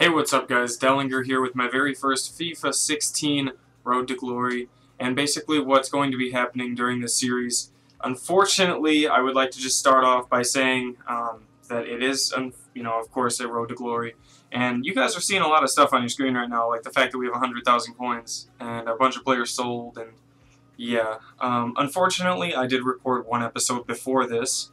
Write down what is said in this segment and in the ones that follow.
Hey, what's up guys? Dellinger here with my very first FIFA 16 Road to Glory, and basically what's going to be happening during this series. Unfortunately, I would like to just start off by saying that it is, of course, a Road to Glory, and you guys are seeing a lot of stuff on your screen right now, like the fact that we have 100,000 coins, and a bunch of players sold, and yeah. Unfortunately, I did record one episode before this.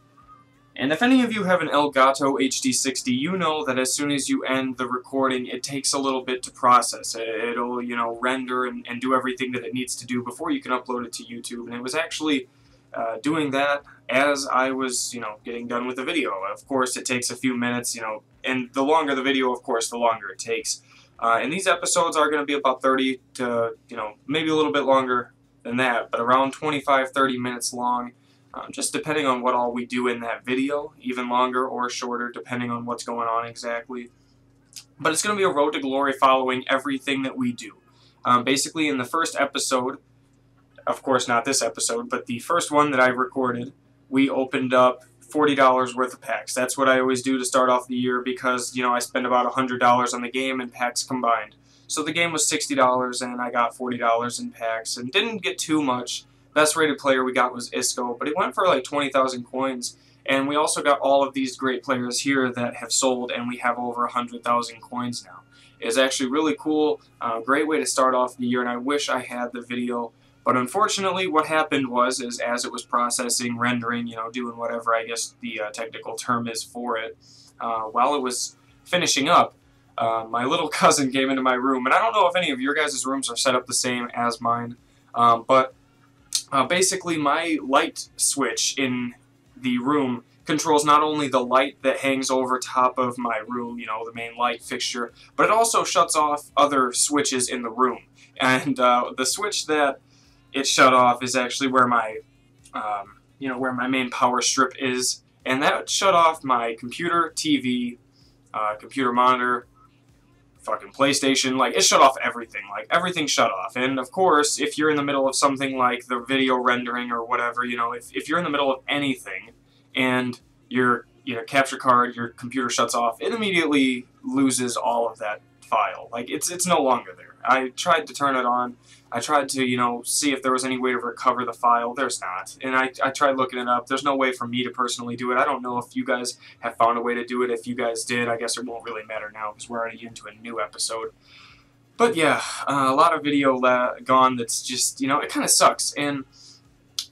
And if any of you have an Elgato HD60, you know that as soon as you end the recording, it takes a little bit to process. It'll, render and do everything that it needs to do before you can upload it to YouTube. And it was actually doing that as I was, getting done with the video. Of course, it takes a few minutes, and the longer the video, of course, the longer it takes. And these episodes are going to be about 30 to, maybe a little bit longer than that, but around 25-30 minutes long. Just depending on what all we do in that video, even longer or shorter, depending on what's going on exactly. But it's going to be a Road to Glory following everything that we do. Basically, in the first episode, of course not this episode, but the first one that I recorded, we opened up $40 worth of packs. That's what I always do to start off the year because, I spend about $100 on the game and packs combined. So the game was $60 and I got $40 in packs and didn't get too much. Best rated player we got was Isco, but it went for like 20,000 coins, and we also got all of these great players here that have sold, and we have over 100,000 coins now. It's actually really cool, great way to start off the year, and I wish I had the video, but unfortunately what happened was, as it was processing, rendering, doing whatever I guess the technical term is for it, while it was finishing up, my little cousin came into my room, and I don't know if any of your guys' rooms are set up the same as mine, but basically, my light switch in the room controls not only the light that hangs over top of my room, the main light fixture, but it also shuts off other switches in the room. And the switch that it shut off is actually where my, where my main power strip is, and that shut off my computer, TV, computer monitor, fucking PlayStation, like, it shut off everything, everything shut off. And of course, if you're in the middle of something like the video rendering or whatever, if you're in the middle of anything and your capture card, your computer shuts off, it immediately loses all of that file. Like, it's no longer there. I tried to turn it on. I tried to, see if there was any way to recover the file. There's not. And I tried looking it up. There's no way for me to personally do it. I don't know if you guys have found a way to do it. If you guys did, I guess it won't really matter now because we're already into a new episode. But yeah, a lot of video gone that's just, it kind of sucks. And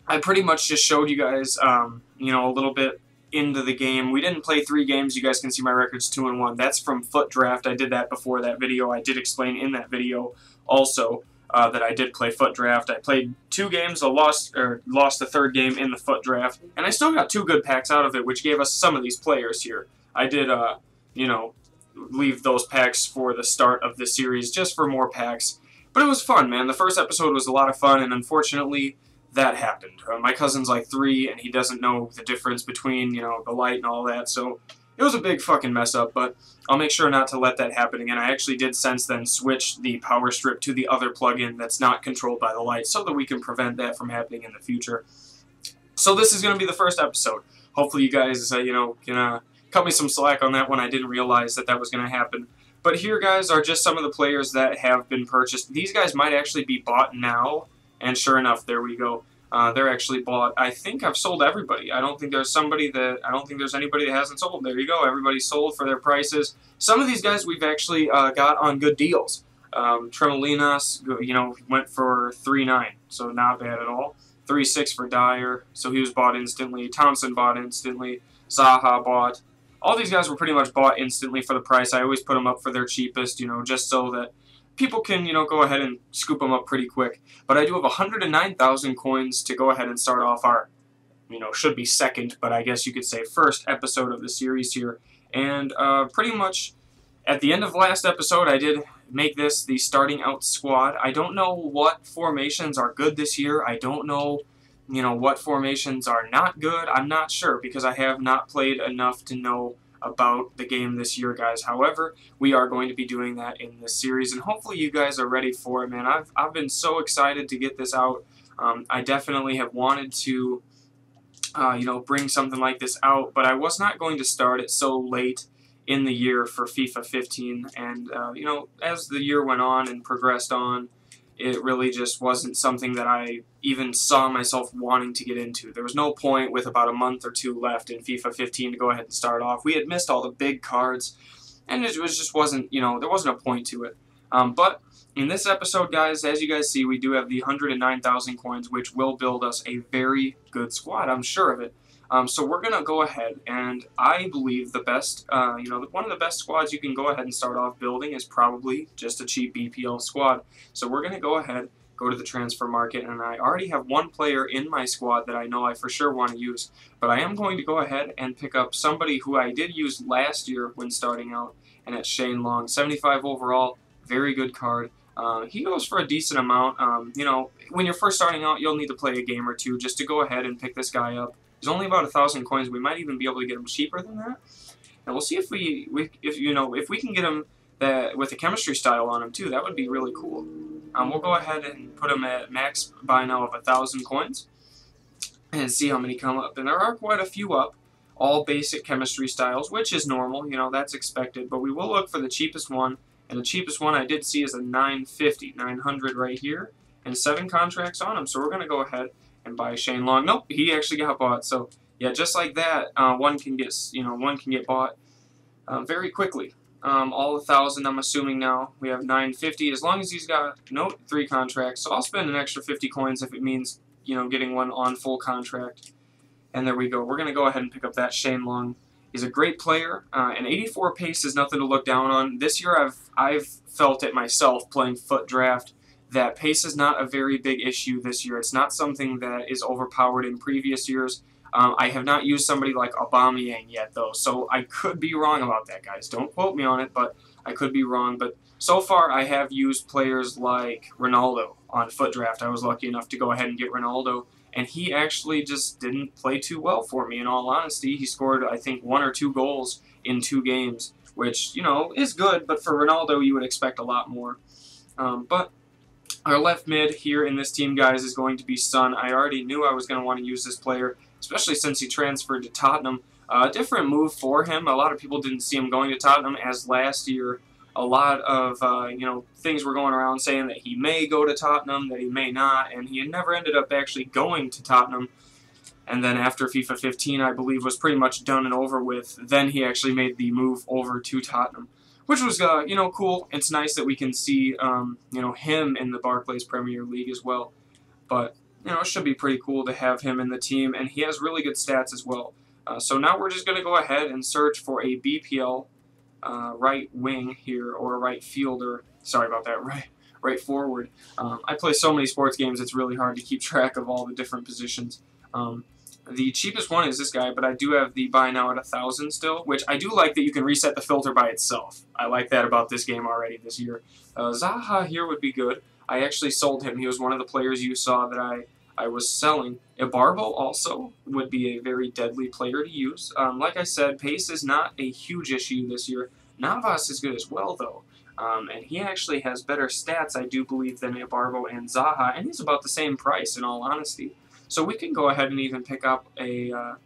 I pretty much just showed you guys, a little bit into the game. We didn't play 3 games. You guys can see my records 2-1. That's from Foot Draft. I did that before that video. I did explain in that video also that I did play Foot Draft. I played 2 games. I lost the 3rd game in the Foot Draft, and I still got 2 good packs out of it, which gave us some of these players here. I did, leave those packs for the start of the series just for more packs, but it was fun, man. The first episode was a lot of fun, and unfortunately, that happened. My cousin's like 3, and he doesn't know the difference between, the light and all that, so it was a big fucking mess up, but I'll make sure not to let that happen again. I actually did since then switch the power strip to the other plug-in that's not controlled by the light so that we can prevent that from happening in the future. So this is going to be the first episode. Hopefully you guys, can cut me some slack on that one. I didn't realize that was going to happen. But here, guys, are just some of the players that have been purchased. These guys might actually be bought now, and sure enough, there we go. They're actually bought. I think I've sold everybody. I don't think there's anybody that hasn't sold. There you go. Everybody's sold for their prices. Some of these guys we've actually got on good deals. Tremolinas, went for 3.9, so not bad at all. 3.6 for Dyer, so he was bought instantly. Thompson bought instantly. Zaha bought. All these guys were pretty much bought instantly for the price. I always put them up for their cheapest, just so that people can, go ahead and scoop them up pretty quick. But I do have 109,000 coins to go ahead and start off our, should be second, but I guess you could say first episode of the series here. And pretty much at the end of last episode, I did make this the starting out squad. I don't know what formations are good this year. I don't know, what formations are not good. I'm not sure because I have not played enough to know about the game this year, guys. However, we are going to be doing that in this series, and hopefully you guys are ready for it, man. I've been so excited to get this out. I definitely have wanted to, bring something like this out, but I was not going to start it so late in the year for FIFA 15, and you know, as the year went on and progressed on, it really just wasn't something that I even saw myself wanting to get into. There was no point with about a month or two left in FIFA 15 to go ahead and start off. We had missed all the big cards, and it was just wasn't, you know, there wasn't a point to it. But in this episode, guys, as you guys see, we do have the 109,000 coins, which will build us a very good squad. I'm sure of it. So we're going to go ahead, and I believe the best, you know, one of the best squads you can go ahead and start off building is probably just a cheap BPL squad. So we're going to go ahead, go to the transfer market, and I already have one player in my squad that I know I for sure want to use. But I am going to go ahead and pick up somebody who I did use last year when starting out, and it's Shane Long, 75 overall, very good card. He goes for a decent amount. You know, when you're first starting out, you'll need to play a game or two just to go ahead and pick this guy up. He's only about 1,000 coins. We might even be able to get him cheaper than that. And we'll see if if we can get him that with a chemistry style on him too. That would be really cool. We'll go ahead and put him at max buy now of 1,000 coins and see how many come up. And there are quite a few up, all basic chemistry styles, which is normal. You know, that's expected. But we will look for the cheapest one. And the cheapest one I did see is a 950, 900 right here, and 7 contracts on him. So we're going to go ahead and buy Shane Long. Nope, he actually got bought. So yeah, just like that, one can get bought very quickly. All 1,000, I'm assuming now. We have 950. As long as he's got 3 contracts, so I'll spend an extra 50 coins if it means, you know, getting one on full contract. And there we go. We're going to go ahead and pick up that Shane Long. He's a great player, and 84 pace is nothing to look down on. This year I've felt it myself playing FUT Draft that pace is not a very big issue this year. It's not something that is overpowered in previous years. I have not used somebody like Aubameyang yet, though, so I could be wrong about that, guys. Don't quote me on it, but I could be wrong. But so far, I have used players like Ronaldo on FUT Draft. I was lucky enough to go ahead and get Ronaldo, and he actually just didn't play too well for me, in all honesty. He scored, I think, 1 or 2 goals in 2 games, which, you know, is good, but for Ronaldo, you would expect a lot more. But our left mid here in this team, guys, is going to be Son. I already knew I was going to want to use this player, especially since he transferred to Tottenham. A different move for him. A lot of people didn't see him going to Tottenham, as last year a lot of you know, things were going around saying that he may go to Tottenham, that he may not, and he never ended up actually going to Tottenham. And then after FIFA 15, I believe, was pretty much done and over with, then he actually made the move over to Tottenham, which was, you know, cool. It's nice that we can see, you know, him in the Barclays Premier League as well. But, you know, it should be pretty cool to have him in the team, and he has really good stats as well. So now we're just going to go ahead and search for a BPL right wing here, or right fielder. Sorry about that, right forward. I play so many sports games, it's really hard to keep track of all the different positions. The cheapest one is this guy, but I do have the buy now at 1,000 still, which I do like that you can reset the filter by itself. I like that about this game already this year. Zaha here would be good. I actually sold him. He was one of the players you saw that I was selling. Ibarbo also would be a very deadly player to use. Like I said, pace is not a huge issue this year. Navas is good as well, though. And he actually has better stats, I do believe, than Ibarbo and Zaha, and he's about the same price, in all honesty. So we can go ahead and even pick up a...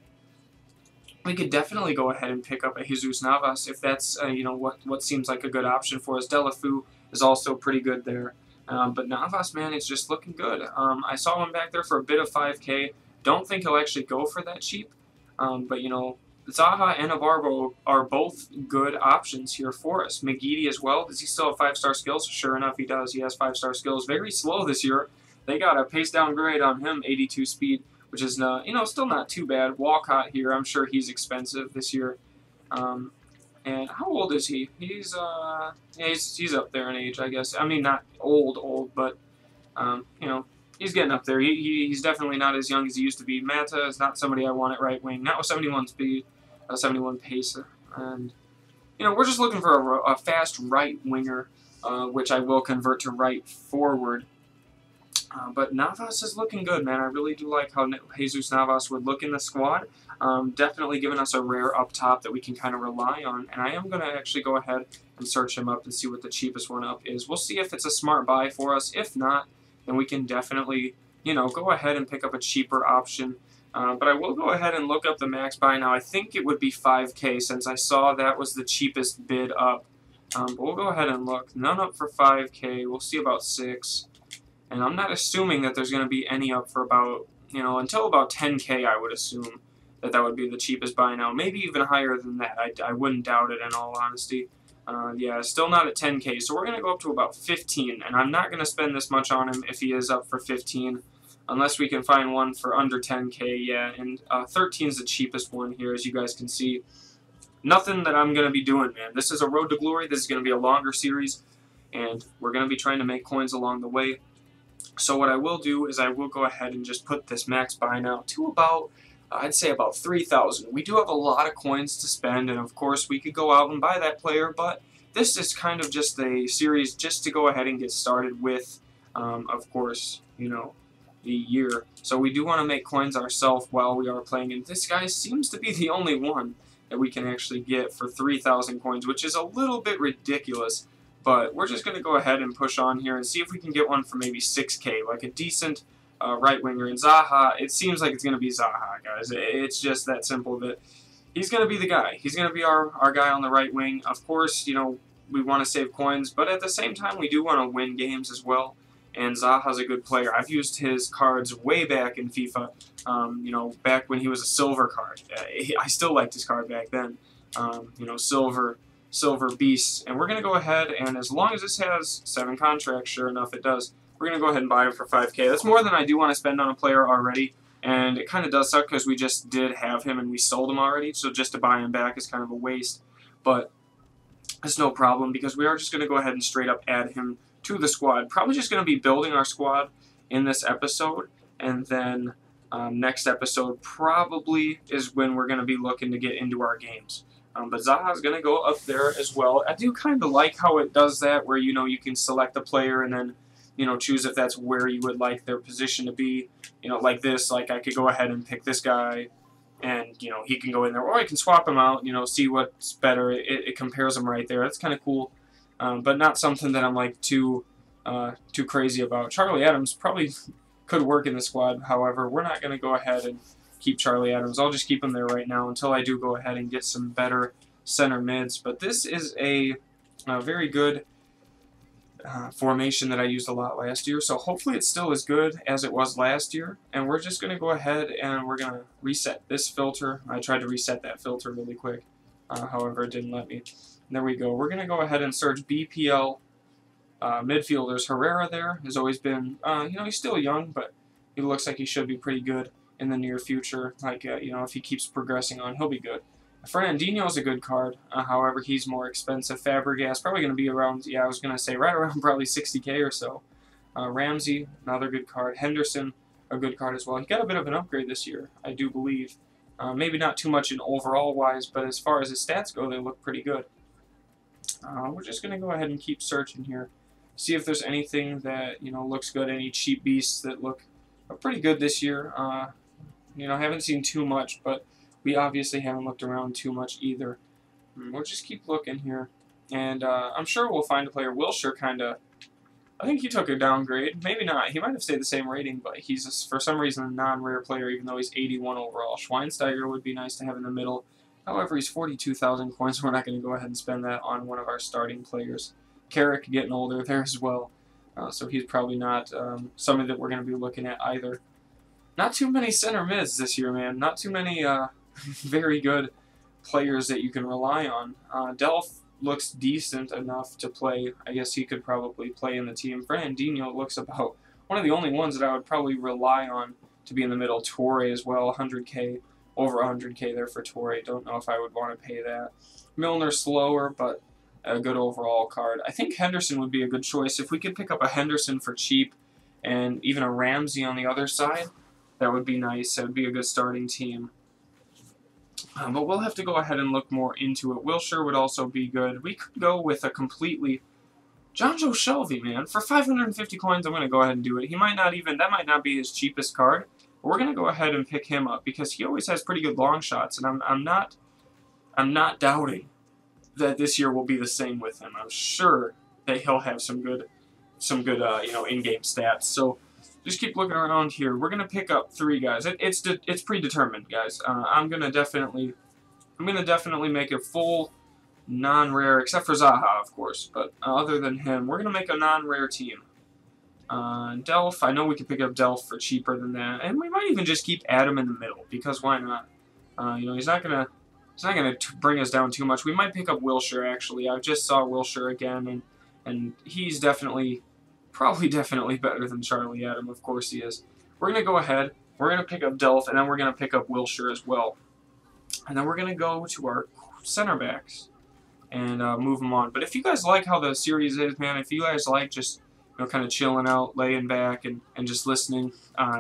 we could definitely go ahead and pick up a Jesus Navas if that's, you know, what seems like a good option for us. Delafu is also pretty good there. But Navas, man, is just looking good. I saw him back there for a bit of 5K. Don't think he'll actually go for that cheap. But, you know, Zaha and Ibarbo are both good options here for us. McGeady as well. Does he still have 5-star skills? Sure enough, he does. He has 5-star skills. Very slow this year. They got a pace downgrade on him, 82 speed, which is, you know, still not too bad. Walcott here, I'm sure he's expensive this year. And how old is he? He's yeah, he's up there in age, I guess. I mean, not old, but you know, he's getting up there. He's definitely not as young as he used to be. Mata is not somebody I want at right wing. Not with 71 speed, 71 pace, and you know, we're just looking for a fast right winger, which I will convert to right forward. But Navas is looking good, man. I really do like how Jesus Navas would look in the squad. Definitely giving us a rare up top that we can kind of rely on. And I am going to actually go ahead and search him up and see what the cheapest one up is. We'll see if it's a smart buy for us. If not, then we can definitely, you know, go ahead and pick up a cheaper option. But I will go ahead and look up the max buy now. I think it would be 5K since I saw that was the cheapest bid up. But we'll go ahead and look. None up for 5K. We'll see about 6. And I'm not assuming that there's going to be any up for about, until about 10K, I would assume that would be the cheapest buy now. Maybe even higher than that. I wouldn't doubt it in all honesty. Yeah, still not at 10K. So we're going to go up to about 15. And I'm not going to spend this much on him if he is up for 15. Unless we can find one for under 10K, yeah. And 13 is the cheapest one here, as you guys can see. Nothing that I'm going to be doing, man. This is a Road to Glory. This is going to be a longer series. And we're going to be trying to make coins along the way. So what I will do is I will go ahead and just put this max buy now to about, I'd say about 3,000. We do have a lot of coins to spend, and of course we could go out and buy that player, but this is kind of just a series just to go ahead and get started with, of course, the year. So we do want to make coins ourselves while we are playing, and this guy seems to be the only one that we can actually get for 3,000 coins, which is a little bit ridiculous. But we're just going to go ahead and push on here and see if we can get one for maybe 6K, like a decent right winger. And Zaha, it seems like it's going to be Zaha, guys. It's just that simple that he's going to be the guy. He's going to be our guy on the right wing. Of course, we want to save coins, but at the same time, we do want to win games as well. And Zaha's a good player. I've used his cards way back in FIFA, back when he was a silver card. I still liked his card back then, silver beasts. And we're going to go ahead, and as long as this has 7 contracts, sure enough it does, we're going to go ahead and buy him for 5K. That's more than I do want to spend on a player already, and it kind of does suck because we just did have him and we sold him already, so just to buy him back is kind of a waste. But it's no problem because we are just going to go ahead and straight up add him to the squad. Probably just going to be building our squad in this episode, and then next episode probably is when we're going to be looking to get into our games. But Zaha's going to go up there as well. I do kind of like how it does that, where you can select a player and then choose if that's where you would like their position to be. Like this, like I could go ahead and pick this guy, and he can go in there, or I can swap him out. See what's better. It compares them right there. That's kind of cool. But not something that I'm like too crazy about. Charlie Adams probably could work in the squad. However, we're not going to go ahead and keep Charlie Adams. I'll just keep him there right now until I do go ahead and get some better center mids. But this is a very good formation that I used a lot last year. So hopefully it's still as good as it was last year. And we're just going to go ahead and we're going to reset this filter. I tried to reset that filter really quick. However, it didn't let me. There we go. We're going to go ahead and search BPL midfielders. Herrera there has always been, he's still young, but he looks like he should be pretty good in the near future. Like, if he keeps progressing on, he'll be good. Fernandinho is a good card. However, he's more expensive. Fabregas probably going to be around, I was going to say right around probably 60K or so. Ramsey, another good card. Henderson, a good card as well. He got a bit of an upgrade this year, I do believe. Maybe not too much in overall-wise, but as far as his stats go, they look pretty good. We're just going to go ahead and keep searching here. See if there's anything that, looks good. Any cheap beasts that look pretty good this year. I haven't seen too much, but we obviously haven't looked around too much either. We'll just keep looking here. And I'm sure we'll find a player. Wilshire kind of, I think he took a downgrade. Maybe not. He might have stayed the same rating, but he's, for some reason, a non-rare player, even though he's 81 overall. Schweinsteiger would be nice to have in the middle. However, he's 42,000 coins. We're not going to go ahead and spend that on one of our starting players. Carrick getting older there as well. So he's probably not somebody that we're going to be looking at either. Not too many center mids this year, man. Not too many very good players that you can rely on. Delph looks decent enough to play. I guess he could probably play in the team. Fernandinho looks about one of the only ones that I would probably rely on to be in the middle. Torre as well, 100K. Over 100K there for Torre. Don't know if I would want to pay that. Milner slower, but a good overall card. I think Henderson would be a good choice. If we could pick up a Henderson for cheap and even a Ramsey on the other side, that would be nice. That would be a good starting team. But we'll have to go ahead and look more into it. Wilshire would also be good. We could go with a completely... Jonjo Shelvey, man. For 550 coins, I'm going to go ahead and do it. He might not even... That might not be his cheapest card. But we're going to go ahead and pick him up because he always has pretty good long shots. And I'm not doubting that this year will be the same with him. I'm sure that he'll have some good in-game stats. So just keep looking around here. We're gonna pick up 3 guys. It's predetermined, guys. I'm gonna definitely make a full non-rare, except for Zaha, of course. But other than him, we're gonna make a non-rare team. Delph, I know we could pick up Delph for cheaper than that, and we might even just keep Adam in the middle, because why not? You know, he's not gonna bring us down too much. We might pick up Wilshire, actually. I just saw Wilshire again, and he's probably definitely better than Charlie Adam. Of course he is. We're gonna go ahead. We're gonna pick up Delph, and then we're gonna pick up Wilshire as well, and then we're gonna go to our center backs and move them on. But if you guys like how the series is, man, if you guys like just kind of chilling out, laying back, and just listening,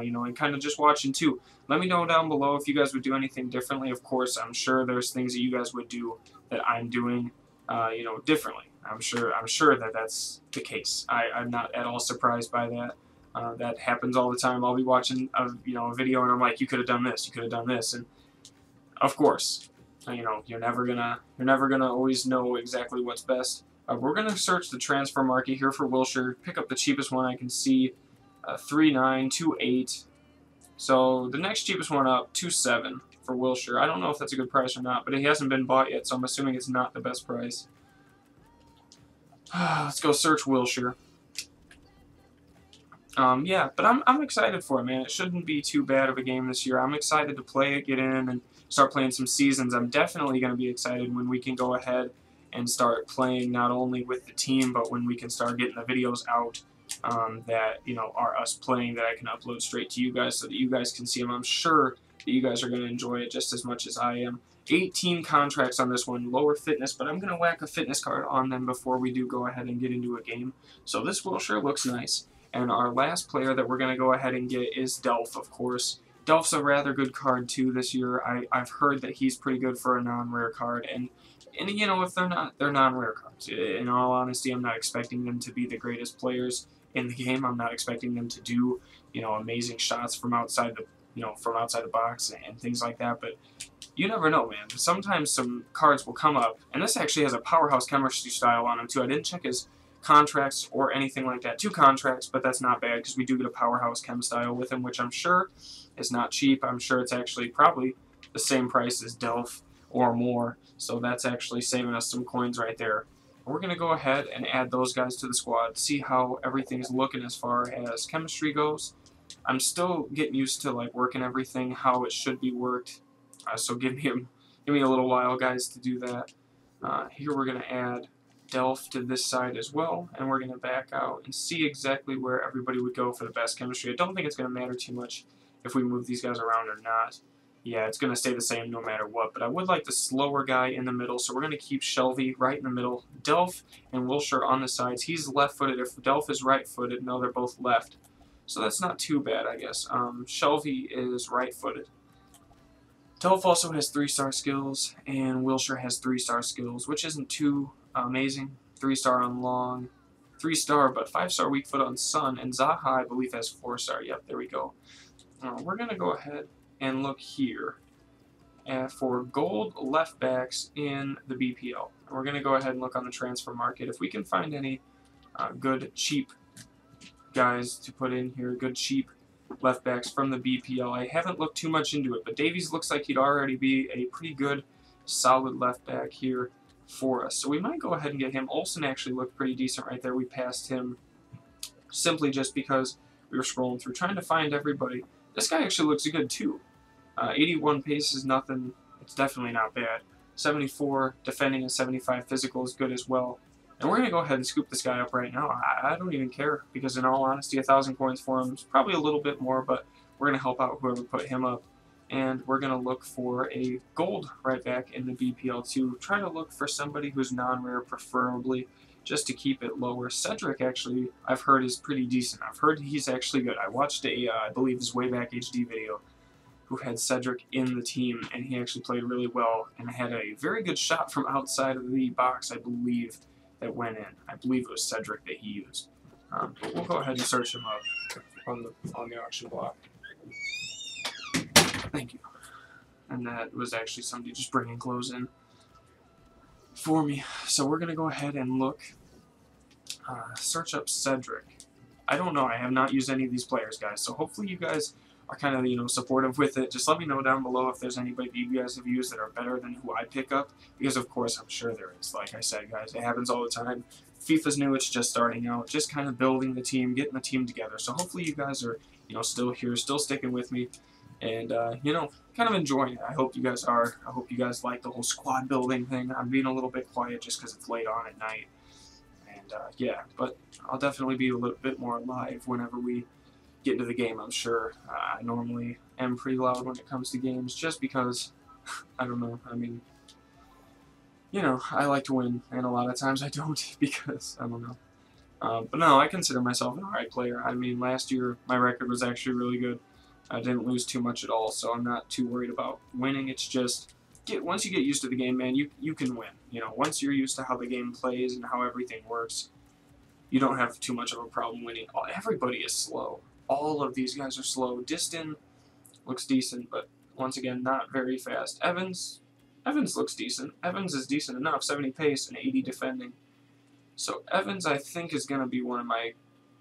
you know, and kind of just watching too. Let me know down below if you guys would do anything differently. Of course, I'm sure there's things that you guys would do that I'm doing, you know, differently. I'm sure that that's the case. I'm not at all surprised by that. That happens all the time. I'll be watching a video and I'm like, you could have done this, you could have done this, and of course, you know, you're never gonna always know exactly what's best. We're going to search the transfer market here for Wilshire, pick up the cheapest one I can see, 3.9, 2.8. So the next cheapest one up, 2.7 for Wilshire. I don't know if that's a good price or not, but he hasn't been bought yet, so I'm assuming it's not the best price. Let's go search Wilshire. Yeah, but I'm excited for it, man. It shouldn't be too bad of a game this year. I'm excited to play it, get in, and start playing some seasons. I'm definitely going to be excited when we can go ahead and start playing not only with the team, but when we can start getting the videos out that, you know, are us playing, that I can upload straight to you guys so that you guys can see them. I'm sure that you guys are going to enjoy it just as much as I am. 18 contracts on this one, lower fitness, but I'm going to whack a fitness card on them before we do go ahead and get into a game. So this Wilshire looks nice. And our last player that we're going to go ahead and get is Delph, of course. Delph's a rather good card, too, this year. I've heard that he's pretty good for a non-rare card, and you know, if they're non-rare cards. In all honesty, I'm not expecting them to be the greatest players in the game. I'm not expecting them to do, you know, amazing shots from outside the box and things like that. But you never know, man. Sometimes some cards will come up, and this actually has a powerhouse chemistry style on him too. I didn't check his contracts or anything like that. 2 contracts, but that's not bad because we do get a powerhouse chem style with him, which I'm sure is not cheap. I'm sure it's actually probably the same price as Delph or more, so that's actually saving us some coins right there. We're going to go ahead and add those guys to the squad, see how everything's looking as far as chemistry goes. I'm still getting used to like working everything how it should be worked, so give me a little while, guys, to do that. Here we're going to add Delph to this side as well, and we're going to back out and see exactly where everybody would go for the best chemistry. I don't think it's going to matter too much if we move these guys around or not. Yeah, it's going to stay the same no matter what, but I would like the slower guy in the middle, so we're going to keep Shelby right in the middle. Delph and Wilshire on the sides. He's left-footed. If Delph is right-footed, no, they're both left. So that's not too bad, I guess. Shelby is right-footed. Delph also has 3-star skills, and Wilshire has 3-star skills, which isn't too amazing. 3-star on long, 3-star, but 5-star weak foot on Sun, and Zaha, I believe, has 4-star. Yep, there we go. We're going to go ahead and look here for gold left backs in the BPL. And we're going to go ahead and look on the transfer market. If we can find any good, cheap guys to put in here, good, cheap left backs from the BPL. I haven't looked too much into it, but Davies looks like he'd already be a pretty good, solid left back here for us. So we might go ahead and get him. Olsen actually looked pretty decent right there. We passed him simply just because we were scrolling through trying to find everybody. This guy actually looks good too. 81 pace is nothing. It's definitely not bad. 74 defending and 75 physical is good as well. And we're going to go ahead and scoop this guy up right now. I don't even care, because in all honesty, 1,000 coins for him is probably a little bit more, but we're going to help out whoever put him up. And we're going to look for a gold right back in the BPL too. Try to look for somebody who's non-rare, preferably, just to keep it lower. Cedric, actually, I've heard is pretty decent. I've heard he's actually good. I watched a, I believe, his Way Back HD video who had Cedric in the team, and he actually played really well and had a very good shot from outside of the box, I believe, that went in. I believe it was Cedric that he used. But we'll go ahead and search him up on the auction block. Thank you. And that was actually somebody just bringing clothes in for me. So we're going to go ahead and look, search up Cedric. I don't know. I have not used any of these players, guys. So hopefully you guys are kind of, supportive with it. Just let me know down below if there's anybody that you guys have used that are better than who I pick up. Because, of course, I'm sure there is. Like I said, guys, it happens all the time. FIFA's new. It's just starting out. Just kind of building the team, getting the team together. So hopefully you guys are, still here, still sticking with me. And, kind of enjoying it. I hope you guys are. I hope you guys like the whole squad building thing. I'm being a little bit quiet just because it's late on at night. And, yeah, but I'll definitely be a little bit more live whenever we get into the game, I'm sure. I normally am pretty loud when it comes to games just because, I don't know, I mean, I like to win, and a lot of times I don't because, I don't know. But no, I consider myself an alright player. I mean, last year my record was actually really good. I didn't lose too much at all, so I'm not too worried about winning. It's just, once you get used to the game, man, you can win. Once you're used to how the game plays and how everything works, you don't have too much of a problem winning. Everybody is slow. All of these guys are slow. Distin looks decent, but once again, not very fast. Evans looks decent. Evans is decent enough, 70 pace and 80 defending. So Evans, I think, is going to be one of my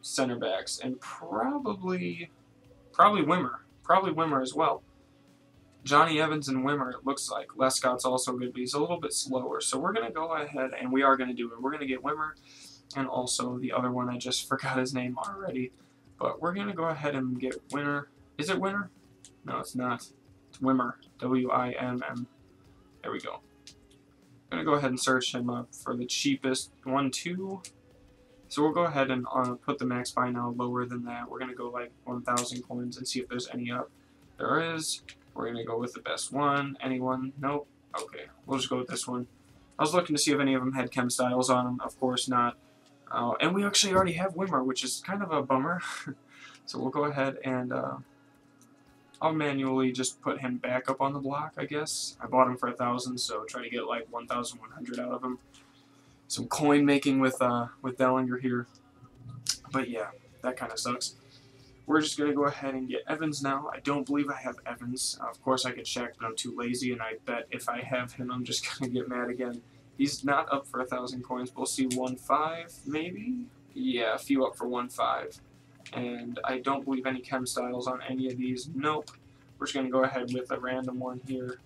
center backs, and probably Wimmer. Probably Wimmer as well. Johnny Evans and Wimmer, it looks like. Lescott's also good, but he's a little bit slower. So we're going to go ahead, and we are going to do it. We're going to get Wimmer, and also the other one, I just forgot his name already. But we're going to go ahead and get Winner. Is it Winner? No, it's not. It's Wimmer. W-I-M-M. There we go. I'm going to go ahead and search him up for the cheapest 1-2. So we'll go ahead and put the max buy now lower than that. We're going to go like 1,000 coins and see if there's any up. There is. We're going to go with the best one. Anyone? Nope. Okay. We'll just go with this one. I was looking to see if any of them had chem styles on them. Of course not. And we actually already have Wimmer, which is kind of a bummer. So we'll go ahead and I'll manually just put him back up on the block, I guess. I bought him for 1,000, so try to get like 1,100 out of him. Some coin making with Dellinger here. But yeah, that kind of sucks. We're just going to go ahead and get Evans now. I don't believe I have Evans. Of course, I could check, but I'm too lazy, and I bet if I have him, I'm just going to get mad again. He's not up for 1,000 coins. We'll see 1.5, maybe? Yeah, a few up for 1.5. And I don't believe any chem styles on any of these. Nope. We're just going to go ahead with a random one here.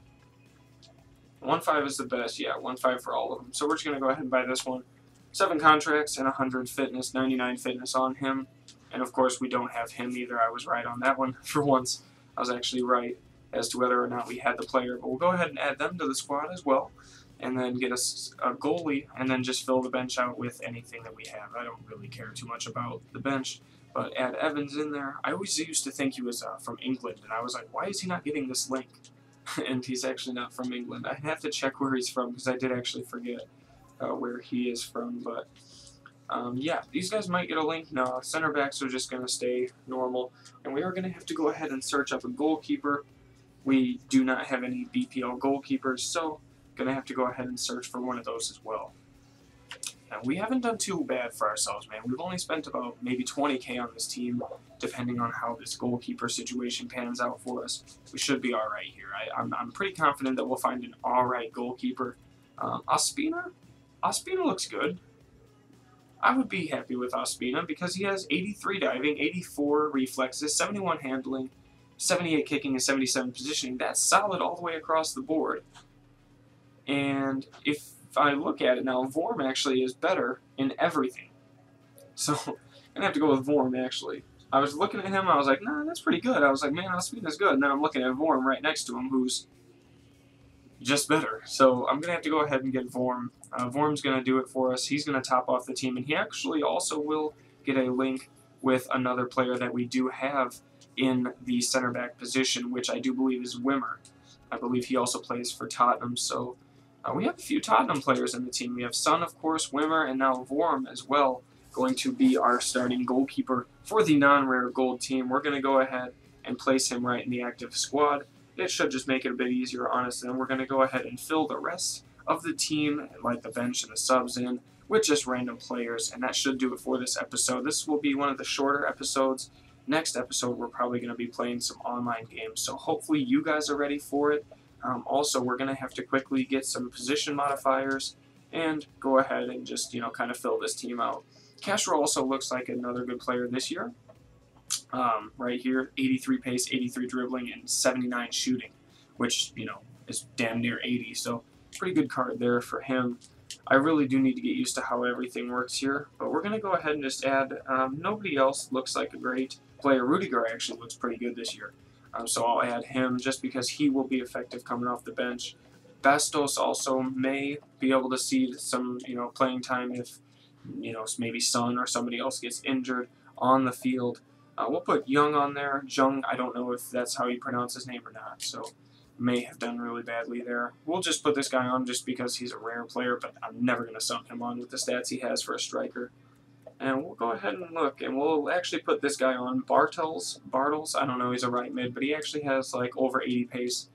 1.5 is the best. Yeah, 1.5 for all of them. So we're just going to go ahead and buy this one. 7 contracts and 100 fitness, 99 fitness on him. And of course, we don't have him either. I was right on that one for once. I was actually right as to whether or not we had the player. But we'll go ahead and add them to the squad as well. And then get us a goalie, and then just fill the bench out with anything that we have. I don't really care too much about the bench, but add Evans in there. I always used to think he was from England, and I was like, why is he not getting this link? And he's actually not from England. I have to check where he's from, because I did actually forget where he is from. But, yeah, these guys might get a link. No, center backs are just going to stay normal. And we are going to have to go ahead and search up a goalkeeper. We do not have any BPL goalkeepers, so going to have to go ahead and search for one of those as well. Now, we haven't done too bad for ourselves, man. We've only spent about maybe 20k on this team, depending on how this goalkeeper situation pans out for us. We should be all right here. I'm pretty confident that we'll find an all right goalkeeper. Ospina? Ospina looks good. I would be happy with Ospina because he has 83 diving, 84 reflexes, 71 handling, 78 kicking, and 77 positioning. That's solid all the way across the board. And if I look at it now, Vorm actually is better in everything. So I'm going to have to go with Vorm, actually. I was looking at him, I was like, nah, that's pretty good. I was like, man, Ospina's good. And then I'm looking at Vorm right next to him, who's just better. So I'm going to have to go ahead and get Vorm. Vorm's going to do it for us. He's going to top off the team. And he actually also will get a link with another player that we do have in the center back position, which I do believe is Wimmer. I believe he also plays for Tottenham, so we have a few Tottenham players in the team. We have Son, of course, Wimmer, and now Vorm as well, going to be our starting goalkeeper for the non-rare gold team. We're going to go ahead and place him right in the active squad. It should just make it a bit easier, honestly, and we're going to go ahead and fill the rest of the team, like the bench and the subs in, with just random players, and that should do it for this episode. This will be one of the shorter episodes. Next episode, we're probably going to be playing some online games, so hopefully you guys are ready for it. Also, we're going to have to quickly get some position modifiers and go ahead and just, kind of fill this team out. Castro also looks like another good player this year. Right here, 83 pace, 83 dribbling, and 79 shooting, which, is damn near 80, so pretty good card there for him. I really do need to get used to how everything works here, but we're going to go ahead and just add, nobody else looks like a great player. Rudiger actually looks pretty good this year, so I'll add him just because he will be effective coming off the bench. Bastos also may be able to see some, playing time if, maybe Son or somebody else gets injured on the field. We'll put Young on there. Jung, I don't know if that's how you pronounce his name or not, so may have done really badly there. We'll just put this guy on just because he's a rare player, but I'm never going to sub him on with the stats he has for a striker. And we'll go ahead and look, and we'll actually put this guy on. Bartels, I don't know, he's a right mid, but he actually has like over 80 pace.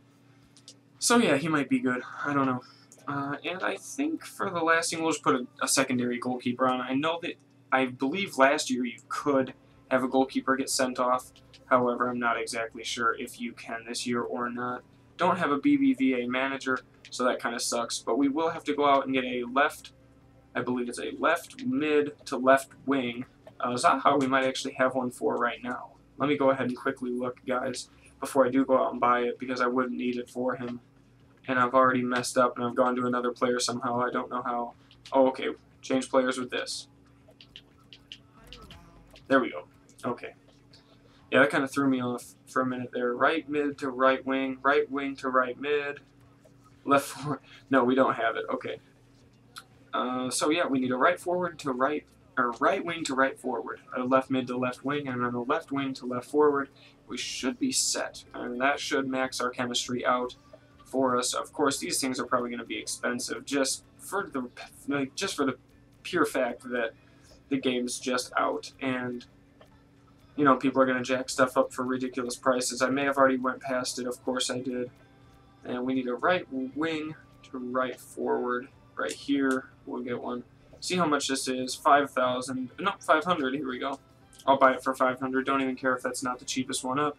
So yeah, he might be good. I don't know. And I think for the last thing, we'll just put a secondary goalkeeper on. I believe last year you could have a goalkeeper get sent off. However, I'm not exactly sure if you can this year or not. Don't have a BBVA manager, so that kind of sucks. But we will have to go out and get a left, I believe it's a left mid to left wing. Zaha we might actually have one for right now. Let me go ahead and quickly look, guys, before I do go out and buy it, because I wouldn't need it for him. And I've already messed up, and I've gone to another player somehow. I don't know how. Oh, okay. Change players with this. There we go. Okay. Yeah, that kind of threw me off for a minute there. Right mid to right wing to right mid, left forward. No, we don't have it. Okay. So yeah, we need a right forward to right, or right wing to right forward, a left mid to left wing, and then a left wing to left forward. We should be set, and that should max our chemistry out for us. Of course, these things are probably going to be expensive, just for the pure fact that the game's just out, and people are going to jack stuff up for ridiculous prices. I may have already went past it, of course I did. And we need a right wing to right forward right here. We'll get one. See how much this is. 5,000. No, 500. Here we go. I'll buy it for 500. Don't even care if that's not the cheapest one up.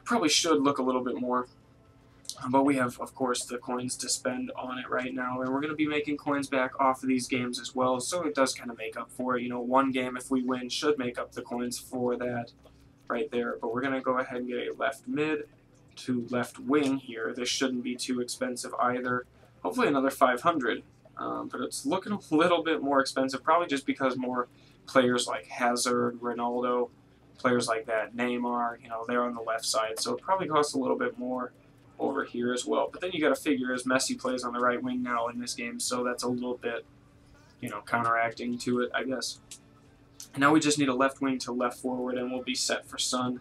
Probably should look a little bit more. But we have, of course, the coins to spend on it right now, and we're going to be making coins back off of these games as well, so it does kind of make up for it. One game, if we win, should make up the coins for that right there. But we're going to go ahead and get a left mid to left wing here. This shouldn't be too expensive either. Hopefully another 500, but it's looking a little bit more expensive, probably just because more players like Hazard, Ronaldo, players like that, Neymar, they're on the left side, so it probably costs a little bit more over here as well. But then you got to figure as Messi plays on the right wing now in this game, so that's a little bit, counteracting to it, I guess. And now we just need a left wing to left forward, and we'll be set for Son.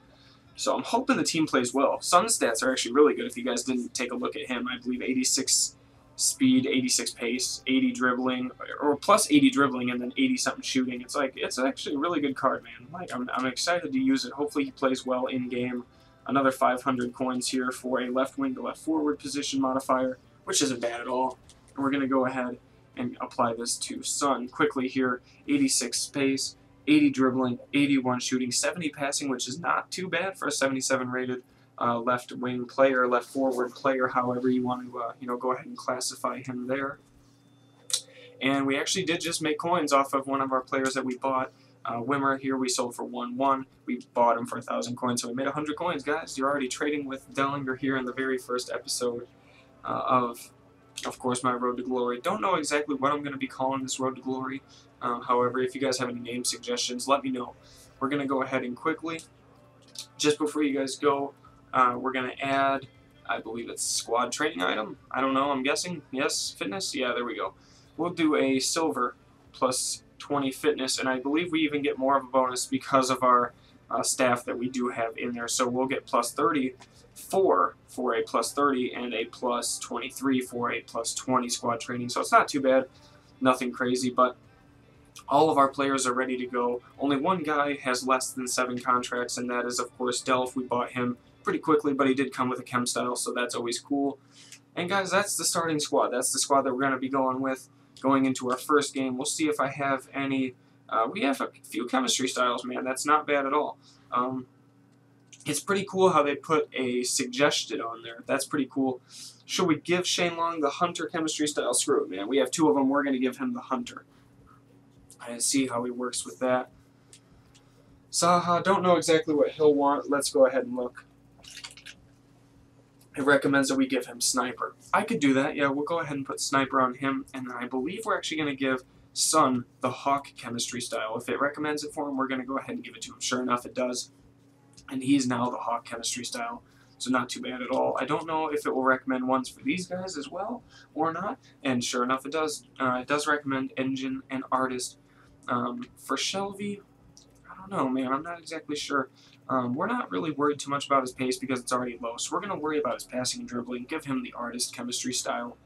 So I'm hoping the team plays well. Son's stats are actually really good if you guys didn't take a look at him. I believe 86 speed, 86 pace, 80 dribbling, or plus 80 dribbling, and then 80-something shooting. It's actually a really good card, man. I'm excited to use it. Hopefully he plays well in-game. Another 500 coins here for a left wing to left forward position modifier, which isn't bad at all. And we're going to go ahead and apply this to Son quickly here. 86 pace, 80 dribbling, 81 shooting, 70 passing, which is not too bad for a 77 rated left wing player, left forward player, however you want to go ahead and classify him there. And we actually did just make coins off of one of our players that we bought. Wimmer here we sold for 1-1. We bought him for 1,000 coins, so we made 100 coins, guys. You're already trading with Dellinger here in the very first episode of course, my Road to Glory. Don't know exactly what I'm going to be calling this Road to Glory. However, if you guys have any name suggestions, let me know. We're going to go ahead and quickly, just before you guys go, we're going to add, I believe it's squad training item. I don't know, I'm guessing. Yes, fitness? Yeah, there we go. We'll do a silver plus 20 fitness, and I believe we even get more of a bonus because of our staff that we do have in there. So we'll get plus 34 for a plus 30 and a plus 23 for a plus 20 squad training. So it's not too bad, nothing crazy, but all of our players are ready to go. Only one guy has less than 7 contracts, and that is, of course, Delph. We bought him pretty quickly, but he did come with a chem style, so that's always cool. And guys, that's the starting squad. That's the squad that we're going to be going with going into our first game. We'll see if I have any. We have a few chemistry styles, man. That's not bad at all. It's pretty cool how they put a suggested on there. That's pretty cool. Should we give Shane Long the Hunter chemistry style? Screw it, man. We have two of them. We're going to give him the Hunter. I see how he works with that. Zaha, don't know exactly what he'll want. Let's go ahead and look. It recommends that we give him Sniper. I could do that. Yeah, we'll go ahead and put Sniper on him. And then I believe we're actually going to give Son the Hawk chemistry style. If it recommends it for him, we're going to go ahead and give it to him. Sure enough, it does. And he's now the Hawk chemistry style. So not too bad at all. I don't know if it will recommend ones for these guys as well or not. And sure enough, it does. It does recommend Engine and Artist. For Shelby, I don't know, man. I'm not exactly sure. We're not really worried too much about his pace because it's already low. So we're going to worry about his passing and dribbling. Give him the Artist chemistry style.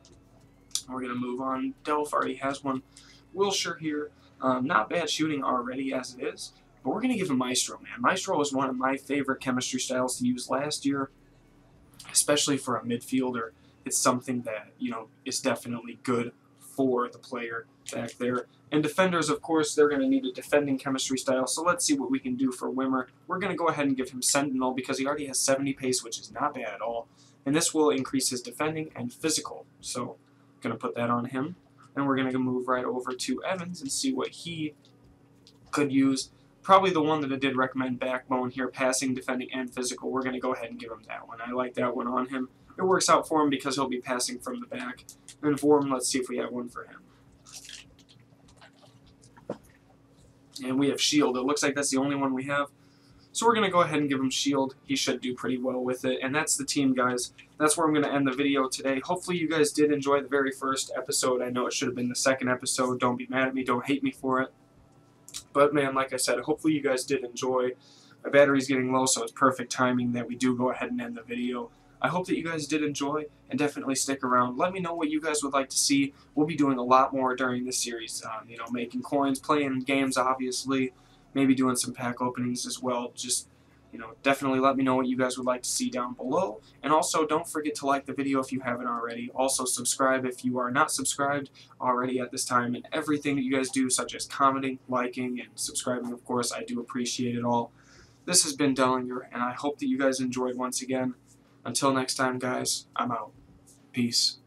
We're going to move on. Delph already has one. Wilshire here. Not bad shooting already as it is. But we're going to give him Maestro, man. Maestro was one of my favorite chemistry styles to use last year, especially for a midfielder. It's something that, you know, is definitely good for the player back there. And defenders, of course, they're going to need a defending chemistry style. So let's see what we can do for Wimmer. We're going to go ahead and give him Sentinel because he already has 70 pace, which is not bad at all. And this will increase his defending and physical. So I'm going to put that on him. And we're going to move right over to Evans and see what he could use. Probably the one that I did recommend, Backbone here, passing, defending, and physical. We're going to go ahead and give him that one. I like that one on him. It works out for him because he'll be passing from the back. And for him, let's see if we have one for him. And we have Shield. It looks like that's the only one we have. So we're going to go ahead and give him Shield. He should do pretty well with it. And that's the team, guys. That's where I'm going to end the video today. Hopefully you guys did enjoy the very first episode. I know it should have been the second episode. Don't be mad at me. Don't hate me for it. But, man, like I said, hopefully you guys did enjoy. My battery's getting low, so it's perfect timing that we do go ahead and end the video. I hope that you guys did enjoy, and definitely stick around. Let me know what you guys would like to see. We'll be doing a lot more during this series. You know, making coins, playing games, obviously. Maybe doing some pack openings as well. Just, you know, definitely let me know what you guys would like to see down below. And also, don't forget to like the video if you haven't already. Also, subscribe if you are not subscribed already at this time. And everything that you guys do, such as commenting, liking, and subscribing, of course, I do appreciate it all. This has been Dellinger, and I hope that you guys enjoyed once again. Until next time, guys, I'm out. Peace.